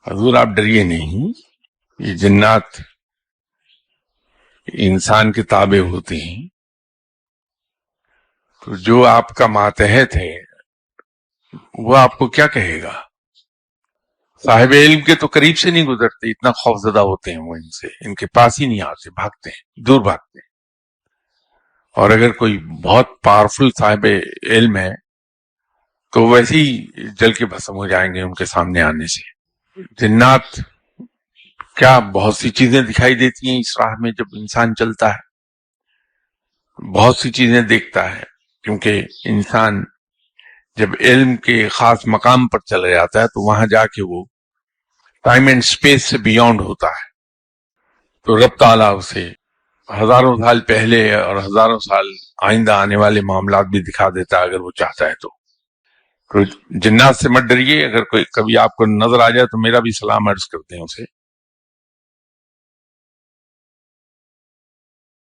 حضور آپ ڈریے نہیں، یہ جنات انسان کے تابع ہوتے ہیں، تو جو آپ کا ماتحت ہے وہ آپ کو کیا کہے گا؟ صاحب علم کے تو قریب سے نہیں گزرتے، اتنا خوفزدہ ہوتے ہیں وہ ان سے، ان کے پاس ہی نہیں آتے، بھاگتے ہیں، دور بھاگتے ہیں۔ اور اگر کوئی بہت پاورفل صاحب علم ہے تو ویسے ہی جل کے بھسم ہو جائیں گے ان کے سامنے آنے سے۔ جنات کیا بہت سی چیزیں دکھائی دیتی ہیں اس راہ میں، جب انسان چلتا ہے بہت سی چیزیں دیکھتا ہے، کیونکہ انسان جب علم کے خاص مقام پر چلا جاتا ہے تو وہاں جا کے وہ ٹائم اینڈ اسپیس سے بیونڈ ہوتا ہے، تو رب تعالیٰ اسے ہزاروں سال پہلے اور ہزاروں سال آئندہ آنے والے معاملات بھی دکھا دیتا ہے اگر وہ چاہتا ہے تو جنات سے مت ڈریے، اگر کوئی کبھی آپ کو نظر آ جائے تو میرا بھی سلام عرض کرتے ہیں اسے۔